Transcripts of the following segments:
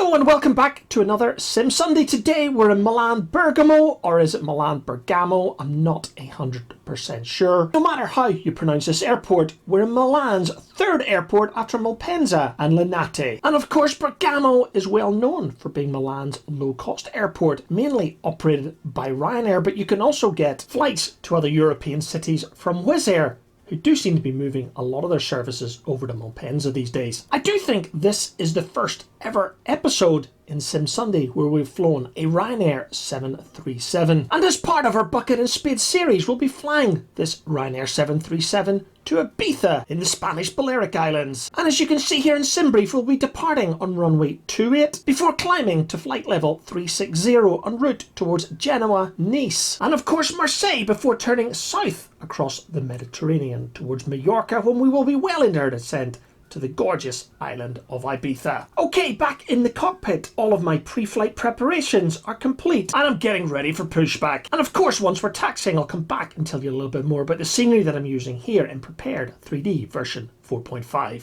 Hello and welcome back to another Sim Sunday. Today we're in Milan Bergamo, or is it Milan Bergamo? I'm not 100% sure. No matter how you pronounce this airport, we're in Milan's third airport after Malpensa and Linate. And of course Bergamo is well known for being Milan's low-cost airport, mainly operated by Ryanair, but you can also get flights to other European cities from Wizz Air, who do seem to be moving a lot of their services over to Malpensa these days. I do think this is the first ever episode in Sim Sunday where we've flown a Ryanair 737. And as part of our Bucket and Spade series, we'll be flying this Ryanair 737 to Ibiza in the Spanish Balearic Islands. And as you can see here in SimBrief, we'll be departing on runway 28 before climbing to flight level 360 en route towards Genoa, Nice, and of course Marseille before turning south across the Mediterranean towards Mallorca, when we will be well into our descent to the gorgeous island of Ibiza. Okay, back in the cockpit, all of my pre-flight preparations are complete and I'm getting ready for pushback. And of course, once we're taxiing, I'll come back and tell you a little bit more about the scenery that I'm using here in prepared 3D version 4.5.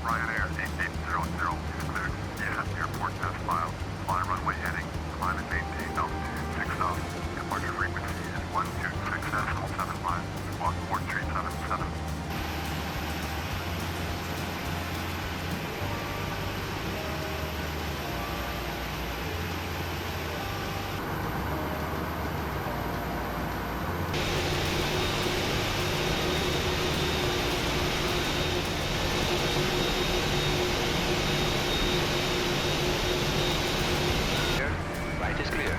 Ryanair 8800 is cleared. Yeah, airport test file. Fly runway heading. Climb and maintain altitude 6 knots. Departure frequency is 126.75. Squawk 4377. Right is clear.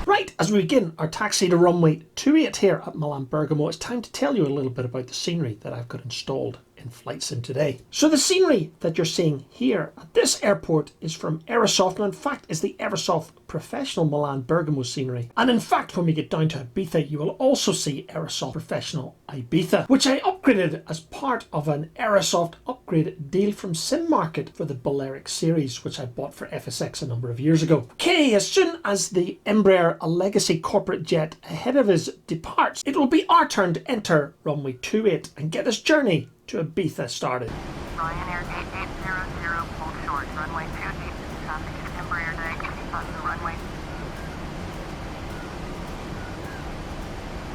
Right, as we begin our taxi to runway 28 here at Milan Bergamo, it's time to tell you a little bit about the scenery that I've got installed in Flight Sim today. So the scenery that you're seeing here at this airport is from Aerosoft, and in fact is the Aerosoft Professional Milan Bergamo scenery. And in fact, when we get down to Ibiza, you will also see Aerosoft Professional Ibiza, which I upgraded as part of an Aerosoft upgrade deal from Sim Market for the Balearic series, which I bought for FSX a number of years ago. Okay, as soon as the Embraer, a legacy corporate jet ahead of us, departs, it will be our turn to enter runway 28 and get this journey to Ibiza started. Ryanair 8800, hold short, runway 28, traffic is Embraer direction on the runway.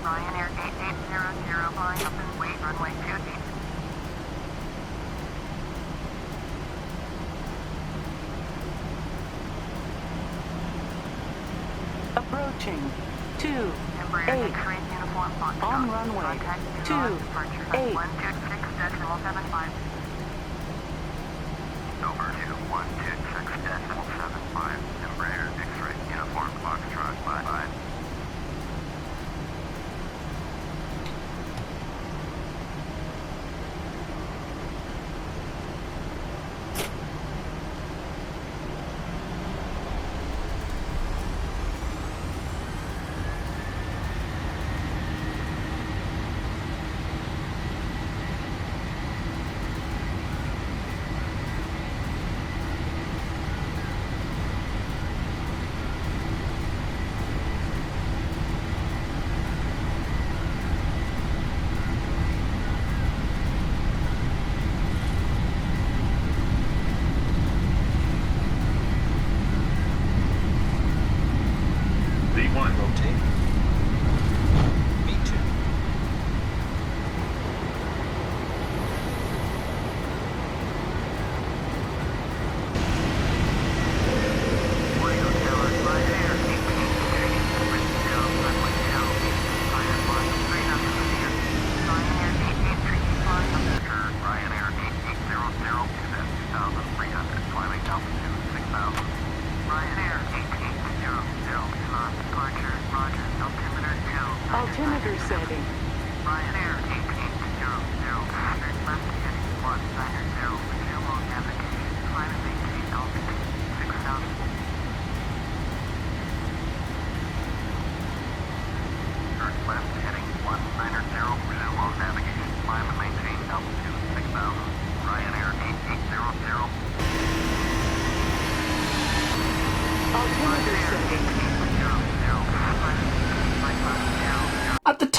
Ryanair 8800, line up and wait, runway 28. Approaching 2 Embraer 8 X-ray uniform Foxtrot. on runway Contact 2 departure 8. 126.75. Over 2126.75. Embraer X-ray uniform Foxtrot 55.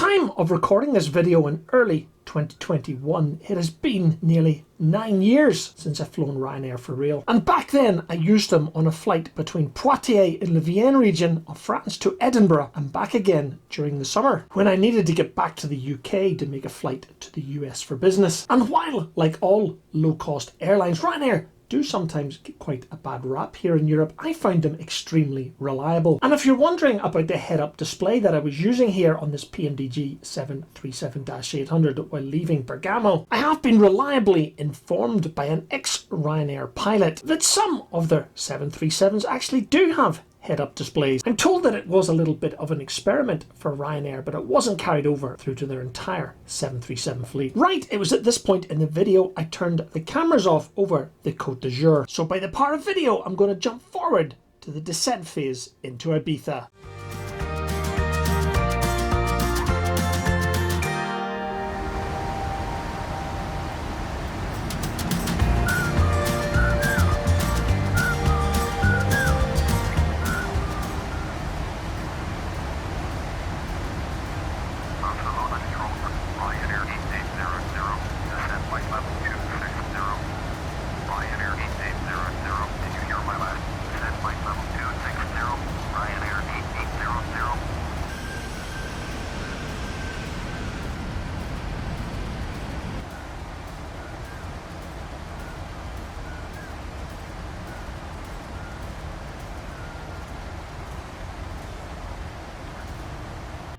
time of recording this video in early 2021, it has been nearly 9 years since I've flown Ryanair for real. And back then I used them on a flight between Poitiers in the Vienne region of France to Edinburgh and back again during the summer when I needed to get back to the UK to make a flight to the US for business. And while, like all low-cost airlines, Ryanair do sometimes get quite a bad rap here in Europe, I found them extremely reliable. And if you're wondering about the head-up display that I was using here on this PMDG 737-800 while leaving Bergamo, I have been reliably informed by an ex-Ryanair pilot that some of their 737s actually do have head-up displays. I'm told that it was a little bit of an experiment for Ryanair, but it wasn't carried over through to their entire 737 fleet. Right, it was at this point in the video I turned the cameras off over the Côte d'Azur. So by the power of video, I'm going to jump forward to the descent phase into Ibiza.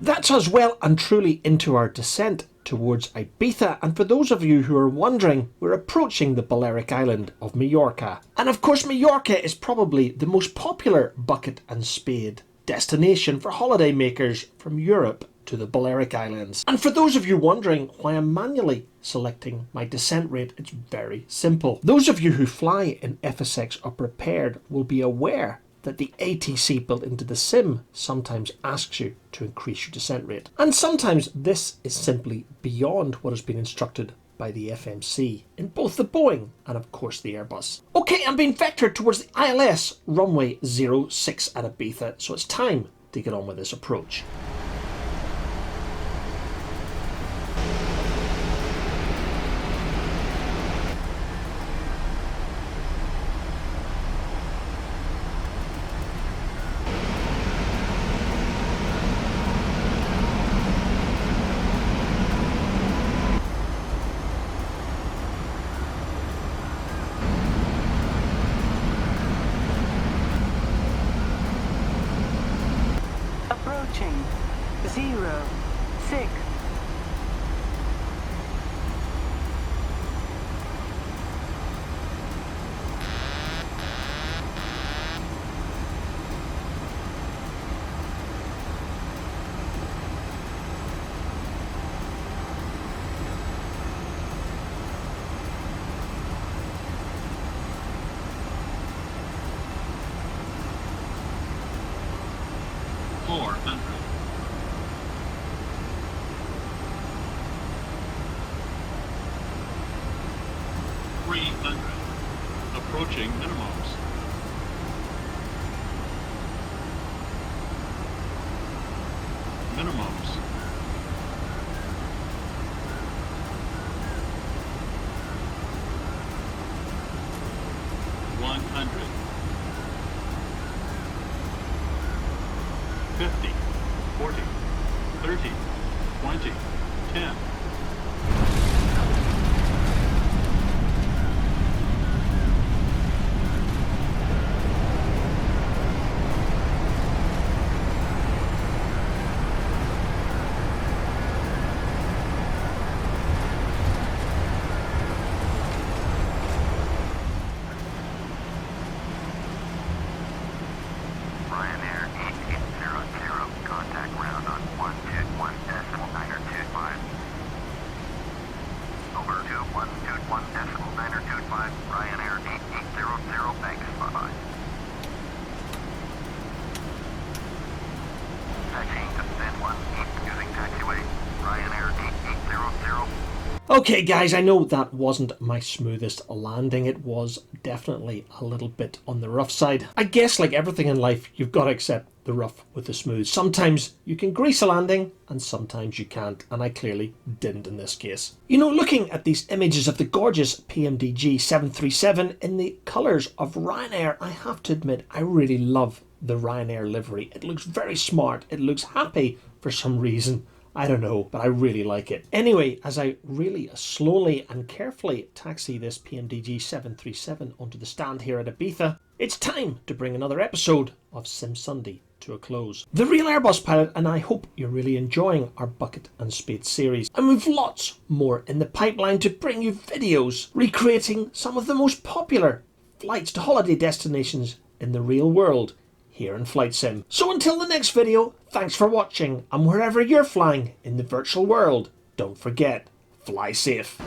That's us well and truly into our descent towards Ibiza, and for those of you who are wondering, we're approaching the Balearic island of Mallorca. And of course Mallorca is probably the most popular bucket and spade destination for holiday makers from Europe to the Balearic Islands. And for those of you wondering why I'm manually selecting my descent rate, it's very simple. Those of you who fly in FSX are prepared will be aware that the ATC built into the sim sometimes asks you to increase your descent rate. And sometimes this is simply beyond what has been instructed by the FMC in both the Boeing and of course the Airbus. Okay, I'm being vectored towards the ILS runway 06 at Ibiza, so it's time to get on with this approach. Approaching 06. Approaching minimums. Minimums. $100. 50, 40, 30, 20, 10. Ryanair 8800, contact ground on 121.925. Over 2121.925, Ryanair 8800, thanks, bye-bye. Taxiing to Spade 1, using taxiway, Ryanair 8800. Okay guys, I know that wasn't my smoothest landing. It was definitely a little bit on the rough side. I guess like everything in life, you've got to accept the rough with the smooth. Sometimes you can grease a landing and sometimes you can't, and I clearly didn't in this case. You know, looking at these images of the gorgeous PMDG 737 in the colours of Ryanair, I have to admit I really love the Ryanair livery. It looks very smart, it looks happy for some reason. I don't know, but I really like it. Anyway, as I really slowly and carefully taxi this PMDG 737 onto the stand here at Ibiza, it's time to bring another episode of Sim Sunday to a close. The Real Airbus Pilot and I hope you're really enjoying our Bucket and Spade series, and we've lots more in the pipeline to bring you videos recreating some of the most popular flights to holiday destinations in the real world here in Flight Sim. So until the next video, thanks for watching, and wherever you're flying in the virtual world, don't forget, fly safe.